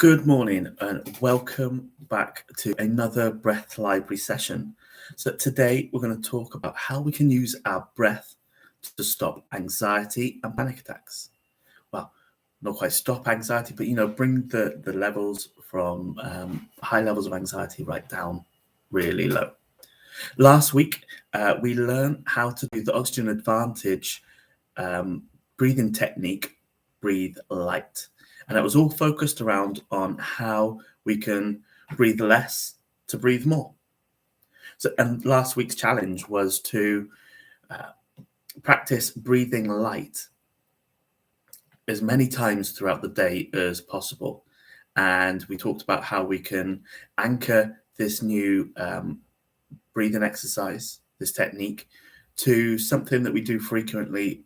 Good morning and welcome back to another Breath Library session. So today we're going to talk about how we can use our breath to stop anxiety and panic attacks. Well, not quite stop anxiety, but bring the levels from high levels of anxiety right down really low. Last week we learned how to do the Oxygen Advantage breathing technique, Breathe Light. And it was all focused around on how we can breathe less to breathe more. And last week's challenge was to practice breathing light as many times throughout the day as possible. And we talked about how we can anchor this new breathing exercise, this technique, to something that we do frequently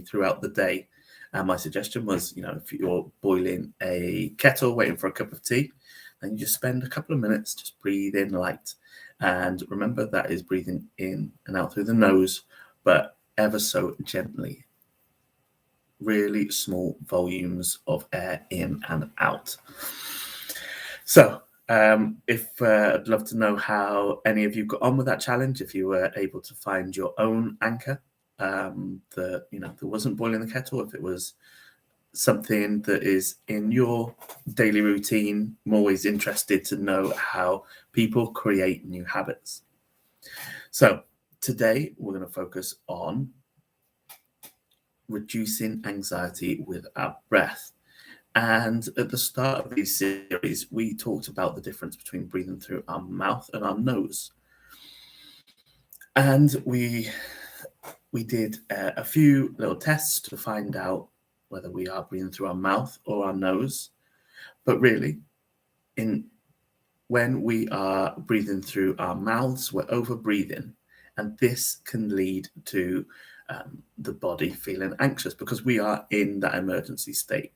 throughout the day. And my suggestion was, if you're boiling a kettle, waiting for a cup of tea, then you just spend a couple of minutes just breathing light. And remember, that is breathing in and out through the nose, but ever so gently. Really small volumes of air in and out. So, I'd love to know how any of you got on with that challenge, if you were able to find your own anchor that wasn't boiling the kettle, if it was something that is in your daily routine. I'm always interested to know how people create new habits. So today we're going to focus on reducing anxiety with our breath. And at the start of these series, we talked about the difference between breathing through our mouth and our nose. And we did a few little tests to find out whether we are breathing through our mouth or our nose. But really, when we are breathing through our mouths, we're over-breathing. And this can lead to the body feeling anxious because we are in that emergency state.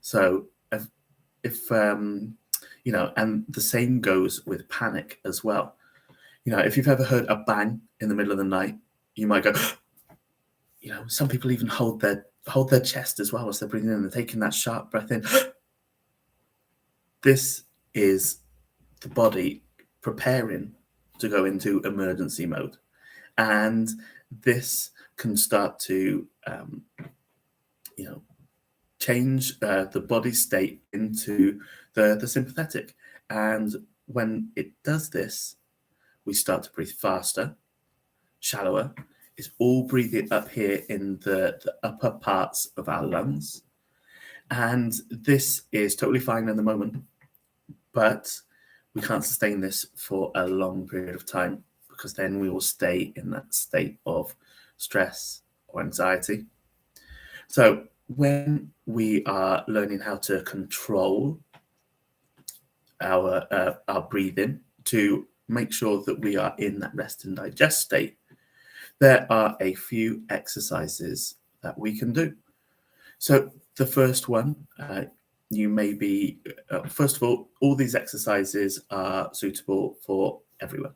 So if and the same goes with panic as well. If you've ever heard a bang in the middle of the night, you might go, some people even hold their chest as well as they're breathing in. They're taking that sharp breath in. This is the body preparing to go into emergency mode. And this can start to, change the body state into the sympathetic. And when it does this, we start to breathe faster, shallower. It's all breathing up here in the upper parts of our lungs. And this is totally fine in the moment, but we can't sustain this for a long period of time because then we will stay in that state of stress or anxiety. So when we are learning how to control our breathing to make sure that we are in that rest and digest state, there are a few exercises that we can do. So the first one, you may be, first of all these exercises are suitable for everyone.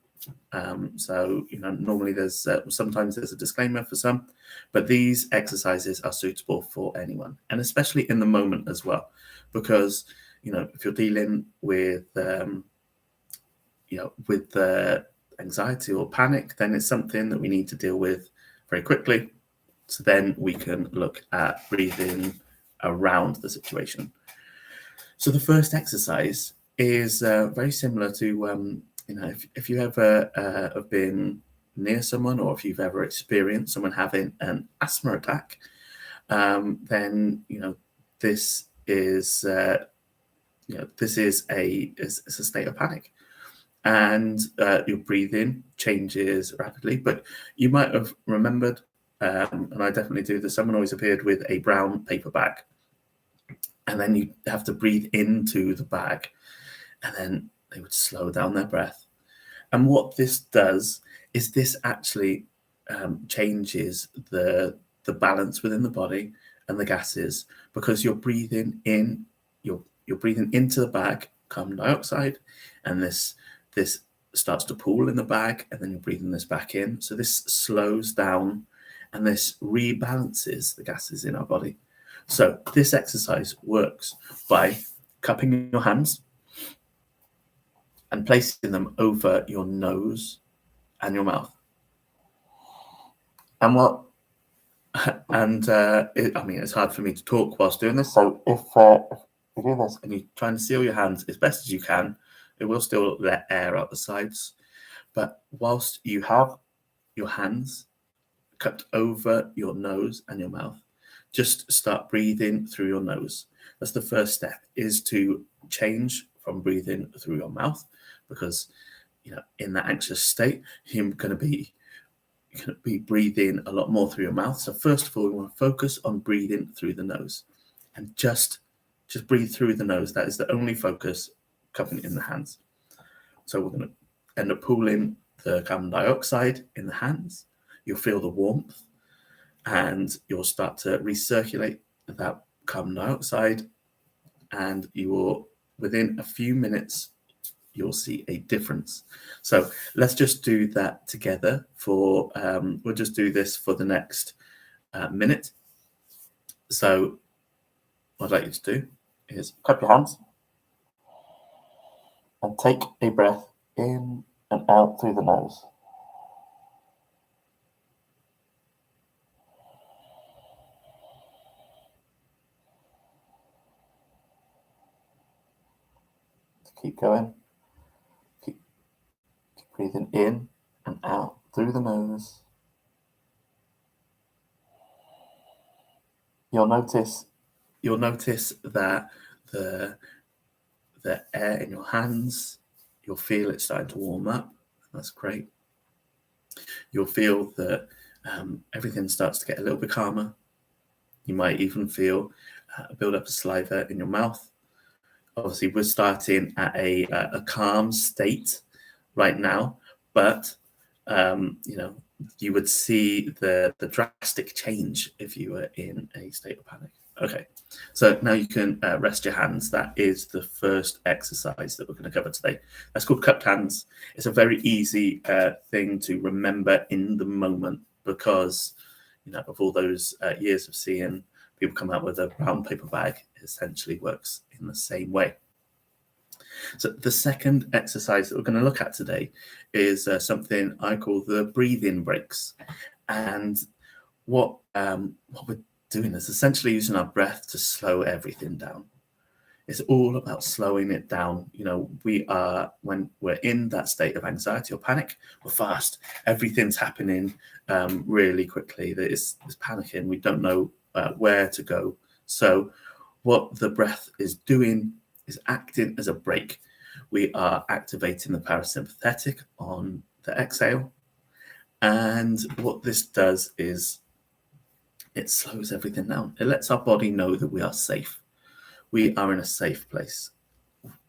Normally there's sometimes there's a disclaimer for some, but these exercises are suitable for anyone, and especially in the moment as well, because if you're dealing with anxiety or panic, then it's something that we need to deal with very quickly. So then we can look at breathing around the situation. So the first exercise is very similar to if you ever have been near someone, or if you've ever experienced someone having an asthma attack, then this is a state of panic, and your breathing changes rapidly. But you might have remembered, and I definitely do, that someone always appeared with a brown paper bag, and then you have to breathe into the bag, and then they would slow down their breath. And what this does is this actually changes the balance within the body and the gases, because you're breathing in, you're breathing into the bag carbon dioxide, and this starts to pool in the bag, and then you're breathing this back in. So this slows down and this rebalances the gases in our body. So this exercise works by cupping your hands and placing them over your nose and your mouth. And it's hard for me to talk whilst doing this. So if you do this and you try and seal your hands as best as you can, it will still let air out the sides. But whilst you have your hands cupped over your nose and your mouth, just start breathing through your nose. That's the first step, is to change from breathing through your mouth, because in that anxious state, you're going to be breathing a lot more through your mouth. So first of all, we want to focus on breathing through the nose, and just breathe through the nose. That is the only focus, cupping in the hands. So we're going to end up pooling the carbon dioxide in the hands. You'll feel the warmth, and you'll start to recirculate that carbon dioxide, and you will, within a few minutes, you'll see a difference. So let's just do that together we'll just do this for the next minute. So what I'd like you to do is cup your hands and take a breath in and out through the nose. Keep going. Keep breathing in and out through the nose. You'll notice that the air in your hands, you'll feel it starting to warm up. That's great. You'll feel that everything starts to get a little bit calmer. You might even feel a build-up of saliva in your mouth. Obviously, we're starting at a calm state right now, but you would see the drastic change if you were in a state of panic. Okay, so now you can rest your hands. That is the first exercise that we're going to cover today. That's called cupped hands. It's a very easy thing to remember in the moment, because of all those years of seeing people come out with a brown paper bag, it essentially works in the same way. So the second exercise that we're going to look at today is something I call the breathing breaks. And what we're doing is essentially using our breath to slow everything down. It's all about slowing it down. When we're in that state of anxiety or panic, we're fast. Everything's happening really quickly. There's panicking. We don't know where to go. So what the breath is doing is acting as a brake. We are activating the parasympathetic on the exhale. And what this does is it slows everything down. It lets our body know that we are safe. We are in a safe place.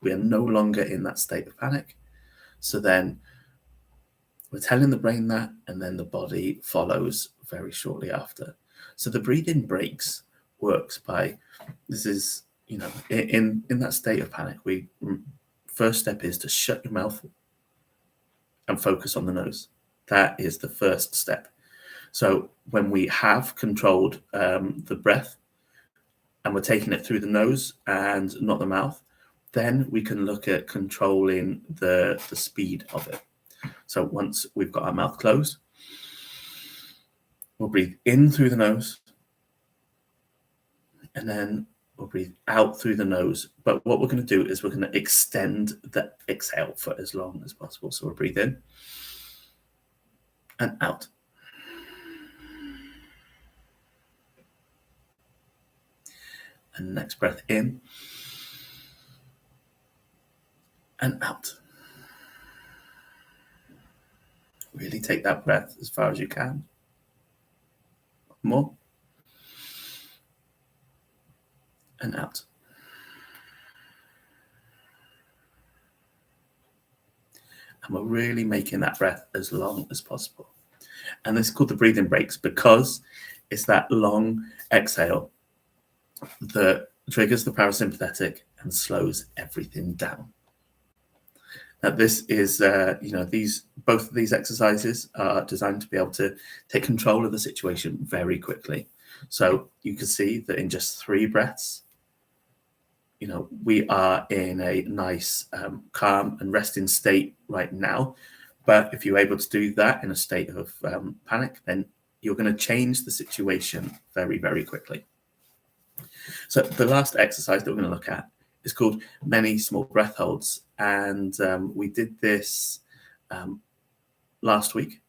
We are no longer in that state of panic. So then we're telling the brain that, and then the body follows very shortly after. So the breathing breaks works by, this is, in that state of panic, first step is to shut your mouth and focus on the nose. That is the first step. So when we have controlled the breath, and we're taking it through the nose and not the mouth, then we can look at controlling the speed of it. So once we've got our mouth closed, we'll breathe in through the nose, and then we'll breathe out through the nose. But what we're going to do is we're going to extend the exhale for as long as possible. So we'll breathe in and out. And next breath in and out. Really take that breath as far as you can. More. And out. And we're really making that breath as long as possible. And this is called the breathing breaks, because it's that long exhale that triggers the parasympathetic and slows everything down. Now, this is, both of these exercises are designed to be able to take control of the situation very quickly. So you can see that in just 3 breaths, we are in a nice, calm and resting state right now. But if you're able to do that in a state of panic, then you're going to change the situation very, very quickly. So the last exercise that we're going to look at is called many small breath holds. And we did this last week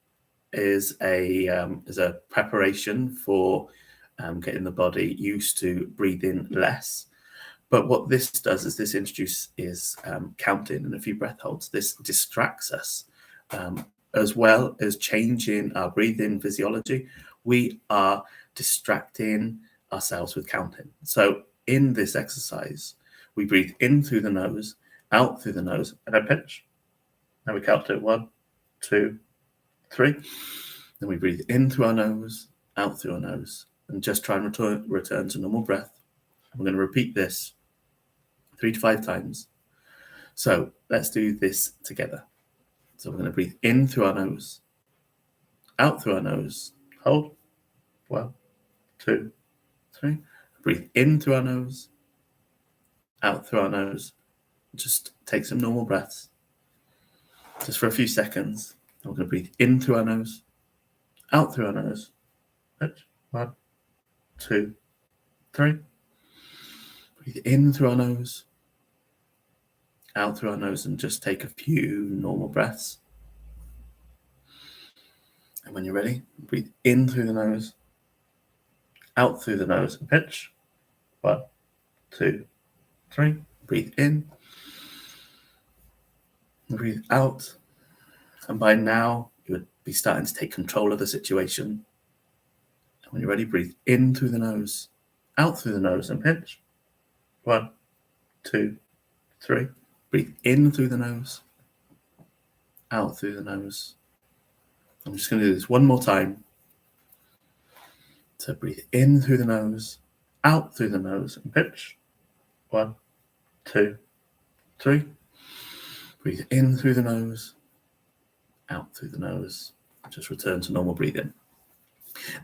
as a preparation for getting the body used to breathing less. But what this does is this introduces counting and a few breath holds. This distracts us as well as changing our breathing physiology. We are distracting ourselves with counting. So in this exercise, we breathe in through the nose, out through the nose, and then pinch. Now we count to 1, 2, 3. Then we breathe in through our nose, out through our nose, and just try and return to normal breath. We're going to repeat this 3 to 5 times. So let's do this together. So we're going to breathe in through our nose, out through our nose, hold, 1, 2, 3. Breathe in through our nose, out through our nose. Just take some normal breaths, just for a few seconds. And we're going to breathe in through our nose, out through our nose. 1, 2, 3. Breathe in through our nose, out through our nose, and just take a few normal breaths. And when you're ready, breathe in through the nose, out through the nose, and pinch. 1, 2, 3. Breathe in, and breathe out. And by now, you would be starting to take control of the situation. And when you're ready, breathe in through the nose, out through the nose, and pinch. 1, 2, 3. Breathe in through the nose, out through the nose. I'm just going to do this one more time. So breathe in through the nose, out through the nose, and pinch. 1, 2, 3. Breathe in through the nose, out through the nose. Just return to normal breathing.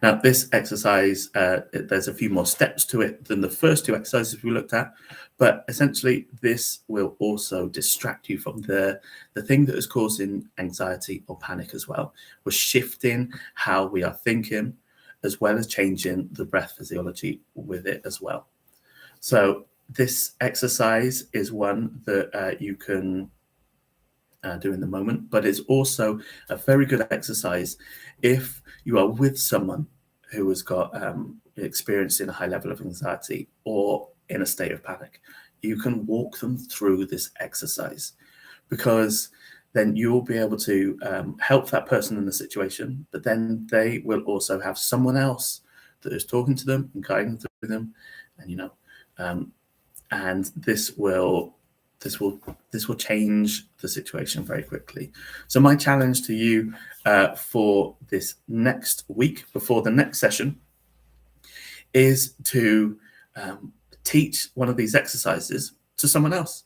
Now, this exercise, there's a few more steps to it than the first 2 exercises we looked at, but essentially this will also distract you from the thing that is causing anxiety or panic as well. We're shifting how we are thinking, as well as changing the breath physiology with it as well. So this exercise is one that you can do in the moment, but it's also a very good exercise if you are with someone who has got experiencing a high level of anxiety or in a state of panic. You can walk them through this exercise, because then you'll be able to help that person in the situation, but then they will also have someone else that is talking to them and guiding through them, and and this will change the situation very quickly. So my challenge to you for this next week, before the next session, is to teach one of these exercises to someone else.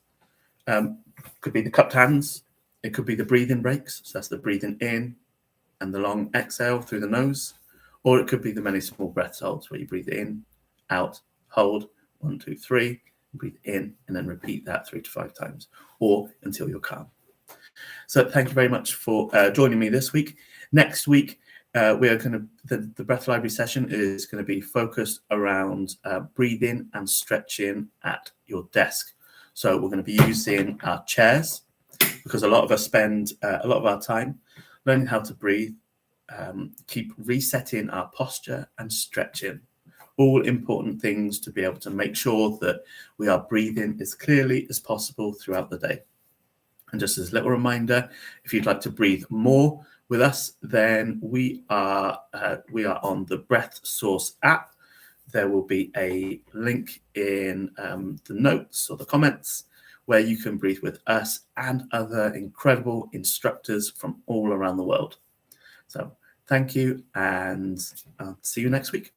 Could be the cupped hands. It could be the breathing breaks. So that's the breathing in and the long exhale through the nose. Or it could be the many small breath holds, where you breathe in, out, hold, 1, 2, 3. Breathe in and then repeat that 3 to 5 times, or until you're calm. So thank you very much for joining me this week. Next week, we are going to, the Breath Library session is going to be focused around breathing and stretching at your desk. So we're going to be using our chairs, because a lot of us spend a lot of our time learning how to breathe, keep resetting our posture and stretching. All important things to be able to make sure that we are breathing as clearly as possible throughout the day. And just as a little reminder, if you'd like to breathe more with us, then we are on the Breath Source app. There will be a link in the notes or the comments where you can breathe with us and other incredible instructors from all around the world. So thank you, and I'll see you next week.